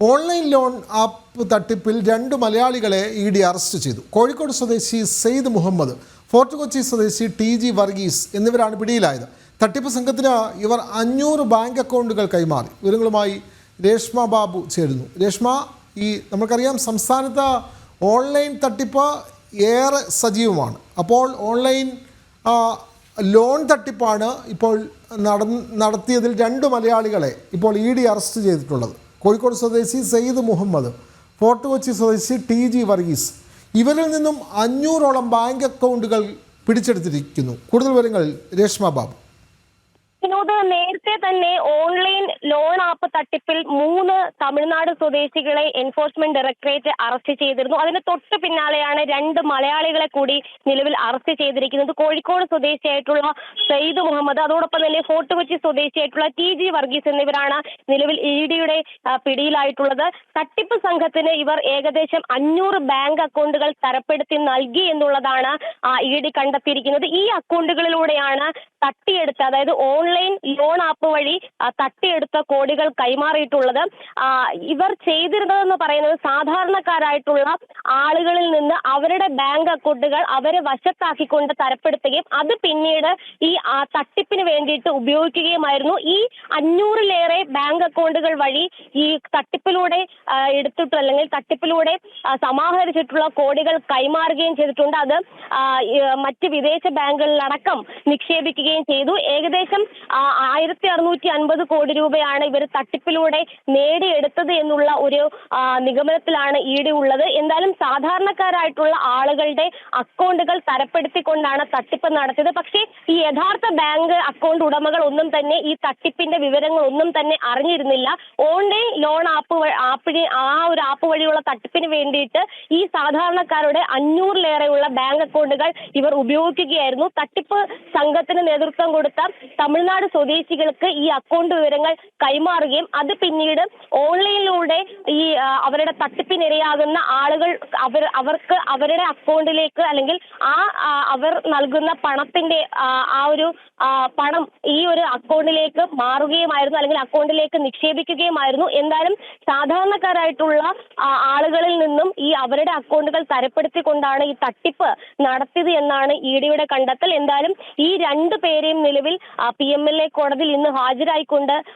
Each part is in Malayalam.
ഓൺലൈൻ ലോൺ ആപ്പ് തട്ടിപ്പിൽ 2 മലയാളികളെ ED അറസ്റ്റ് ചെയ്തു. കോഴിക്കോട് സ്വദേശി സെയ്ദ് മുഹമ്മദ്, ഫോർട്ട് കൊച്ചി സ്വദേശി TG വർഗീസ് എന്നിവരാണ് പിടിയിലായത്. തട്ടിപ്പ് സംഘത്തിന് ഇവർ 500 ബാങ്ക് അക്കൗണ്ടുകൾ കൈമാറി. വിവരങ്ങളുമായി രേഷ്മ ബാബു ചേരുന്നു. രേഷ്മ, നമുക്കറിയാം സംസ്ഥാനത്ത് ഓൺലൈൻ തട്ടിപ്പ് ഏറെ സജീവമാണ്. അപ്പോൾ ഓൺലൈൻ ലോൺ തട്ടിപ്പാണ് ഇപ്പോൾ നടത്തിയതിൽ 2 മലയാളികളെ ഇപ്പോൾ ED അറസ്റ്റ് ചെയ്തിട്ടുള്ളത്. കോഴിക്കോട് സ്വദേശി സെയ്ദ് മുഹമ്മദ്, ഫോർട്ട് കൊച്ചി സ്വദേശി TG വർഗീസ്. ഇവരിൽ നിന്നും 500ഓളം ബാങ്ക് അക്കൗണ്ടുകൾ പിടിച്ചെടുത്തിരിക്കുന്നു. കൂടുതൽ വിവരങ്ങൾ രേഷ്മ ബാബു. വിനോദ്, നേരത്തെ തന്നെ ഓൺലൈൻ ലോൺ ആപ്പ് തട്ടിപ്പിൽ 3 തമിഴ്നാട് സ്വദേശികളെ എൻഫോഴ്സ്മെന്റ് ഡയറക്ടറേറ്റ് അറസ്റ്റ് ചെയ്തിരുന്നു. അതിന് തൊട്ട് പിന്നാലെയാണ് 2 മലയാളികളെ കൂടി നിലവിൽ അറസ്റ്റ് ചെയ്തിരിക്കുന്നത്. കോഴിക്കോട് സ്വദേശിയായിട്ടുള്ള സെയ്ദ് മുഹമ്മദ്, അതോടൊപ്പം തന്നെ ഫോർട്ട് കൊച്ചി സ്വദേശിയായിട്ടുള്ള TG വർഗീസ് എന്നിവരാണ് നിലവിൽ EDയുടെ പിടിയിലായിട്ടുള്ളത്. തട്ടിപ്പ് സംഘത്തിന് ഇവർ ഏകദേശം 500 ബാങ്ക് അക്കൗണ്ടുകൾ തരപ്പെടുത്തി നൽകി എന്നുള്ളതാണ് ED കണ്ടെത്തിയിരിക്കുന്നത്. ഈ അക്കൗണ്ടുകളിലൂടെയാണ് തട്ടിയെടുത്ത, അതായത് ഓൺലൈൻ ലോൺ ആപ്പ് വഴി തട്ടിയെടുത്ത കോടികൾ കൈമാറിയിട്ടുള്ളത്. ഇവർ ചെയ്തിരുന്നതെന്ന് പറയുന്നത് സാധാരണക്കാരായിട്ടുള്ള ആളുകളിൽ നിന്ന് അവരുടെ ബാങ്ക് അക്കൗണ്ടുകൾ അവരെ വശത്താക്കിക്കൊണ്ട് തരപ്പെടുത്തുകയും അത് പിന്നീട് ഈ തട്ടിപ്പിന് വേണ്ടിയിട്ട് ഉപയോഗിക്കുകയുമായിരുന്നു. ഈ 500-ലേറെ ബാങ്ക് അക്കൗണ്ടുകൾ വഴി ഈ തട്ടിപ്പിലൂടെ അല്ലെങ്കിൽ തട്ടിപ്പിലൂടെ സമാഹരിച്ചിട്ടുള്ള കോടികൾ കൈമാറുകയും ചെയ്തിട്ടുണ്ട്. അത് മറ്റ് വിദേശ ബാങ്കുകളിലടക്കം നിക്ഷേപിക്കുകയും ചെയ്തു. ഏകദേശം 1650 കോടി രൂപയാണ് ഇവർ തട്ടിപ്പിലൂടെ നേടിയെടുത്തത് എന്നുള്ള ഒരു നിഗമനത്തിലാണ് ED ഉള്ളത്. എന്തായാലും സാധാരണക്കാരായിട്ടുള്ള ആളുകളുടെ അക്കൗണ്ടുകൾ തരപ്പെടുത്തിക്കൊണ്ടാണ് തട്ടിപ്പ് നടത്തിയത്. പക്ഷേ ഈ യഥാർത്ഥ ബാങ്ക് അക്കൗണ്ട് ഉടമകൾ ഒന്നും തന്നെ ഈ തട്ടിപ്പിന്റെ വിവരങ്ങൾ ഒന്നും തന്നെ അറിഞ്ഞിരുന്നില്ല. ഓൺലൈൻ ലോൺ ആപ്പ് ഒരു ആപ്പ് വഴിയുള്ള തട്ടിപ്പിന് വേണ്ടിയിട്ട് ഈ സാധാരണക്കാരുടെ 500-ലേറെയുള്ള ബാങ്ക് അക്കൗണ്ടുകൾ ഇവർ ഉപയോഗിക്കുകയായിരുന്നു. തട്ടിപ്പ് സംഘത്തിന് നേതൃത്വം കൊടുത്ത തമിഴ്നാട് സ്വദേശികൾക്ക് ഈ അക്കൗണ്ട് വിവരങ്ങൾ കൈമാറുകയും അത് പിന്നീട് ഓൺലൈനിലൂടെ ഈ അവരുടെ തട്ടിപ്പിനിരയാകുന്ന ആളുകൾ അവർക്ക് അവരുടെ അക്കൗണ്ടിലേക്ക് അല്ലെങ്കിൽ അവർ നൽകുന്ന പണത്തിന്റെ ഒരു പണം ഈ ഒരു അക്കൗണ്ടിലേക്ക് മാറുകയുമായിരുന്നു, അല്ലെങ്കിൽ അക്കൗണ്ടിലേക്ക് നിക്ഷേപിക്കുകയുമായിരുന്നു. എന്തായാലും സാധാരണക്കാരായിട്ടുള്ള ആളുകളിൽ നിന്നും ഈ അവരുടെ അക്കൗണ്ടുകൾ തരപ്പെടുത്തിക്കൊണ്ടാണ് ഈ തട്ടിപ്പ് നടത്തിയത് എന്നാണ് EDയുടെ കണ്ടെത്തൽ. എന്തായാലും ഈ 2 പേരെയും നിലവിൽ PMLA കോടതിയിൽ ഇന്ന്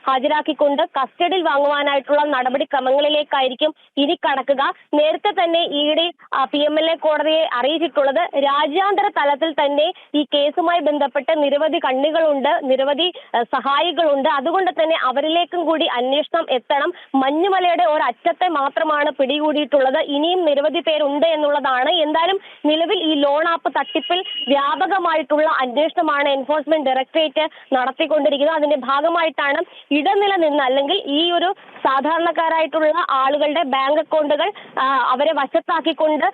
ഹാജരാക്കിക്കൊണ്ട് കസ്റ്റഡിയിൽ വാങ്ങുവാനായിട്ടുള്ള നടപടിക്രമങ്ങളിലേക്കായിരിക്കും ഇനി കടക്കുക. നേരത്തെ തന്നെ ED PMLA കോടതിയെ അറിയിച്ചിട്ടുള്ളത് രാജ്യാന്തര തലത്തിൽ തന്നെ ഈ കേസുമായി ബന്ധപ്പെട്ട് നിരവധി കണ്ണികളുണ്ട്, നിരവധി സഹായികളുണ്ട്. അതുകൊണ്ട് തന്നെ അവരിലേക്കും കൂടി അന്വേഷണം എത്തണം. മഞ്ഞുമലയുടെ ഒരറ്റത്തെ മാത്രമാണ് പിടികൂടിയിട്ടുള്ളത്, ഇനിയും നിരവധി പേരുണ്ട് എന്നുള്ളതാണ്. എന്തായാലും നിലവിൽ ഈ ലോൺ ആപ്പ് തട്ടിപ്പിൽ വ്യാപകമായിട്ടുള്ള അന്വേഷണമാണ് എൻഫോഴ്സ്മെന്റ് ഡയറക്ടറേറ്റ് നടത്തിക്കൊണ്ടിരിക്കുന്നത്. അതിന്റെ ഭാഗമായിട്ടാണ് ഇടനില നിന്ന് അല്ലെങ്കിൽ ഈ ഒരു സാധാരണക്കാരായിട്ടുള്ള ആളുകളുടെ ബാങ്ക് അക്കൗണ്ടുകൾ അവരെ വശത്താക്കിക്കൊണ്ട്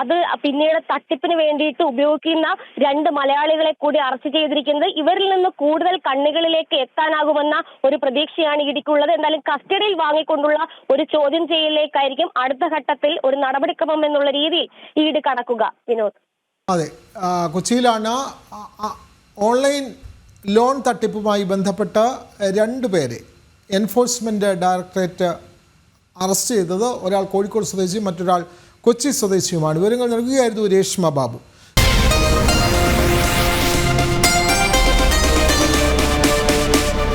അത് പിന്നീട് തട്ടിപ്പിന് വേണ്ടിയിട്ട് ഉപയോഗിക്കുന്ന 2 മലയാളികളെ കൂടി അറസ്റ്റ് ചെയ്തിരിക്കുന്നത്. ഇവരിൽ നിന്ന് കൂടുതൽ കണ്ണികളിലേക്ക് എത്താനാകുമെന്ന ഒരു പ്രതീക്ഷയാണ് EDക്കുള്ളത്. എന്തായാലും കസ്റ്റഡിയിൽ വാങ്ങിക്കൊണ്ടുള്ള ഒരു ചോദ്യം ചെയ്യലിലേക്കായിരിക്കും അടുത്ത ഘട്ടത്തിൽ ഒരു നടപടിക്രമം എന്നുള്ള രീതിയിൽ ED കടക്കുക. വിനോദ്, അതെ, കൊച്ചിയിലാണ് ഓൺലൈൻ ലോൺ തട്ടിപ്പുമായി ബന്ധപ്പെട്ട 2 പേരെ എൻഫോഴ്സ്മെന്റ് ഡയറക്ടറേറ്റ് അറസ്റ്റ് ചെയ്തത്. ഒരാൾ കോഴിക്കോട് സ്വദേശിയും മറ്റൊരാൾ കൊച്ചി സ്വദേശിയുമാണ്. വിവരങ്ങൾ നൽകുകയായിരുന്നു രേഷ്മ ബാബു.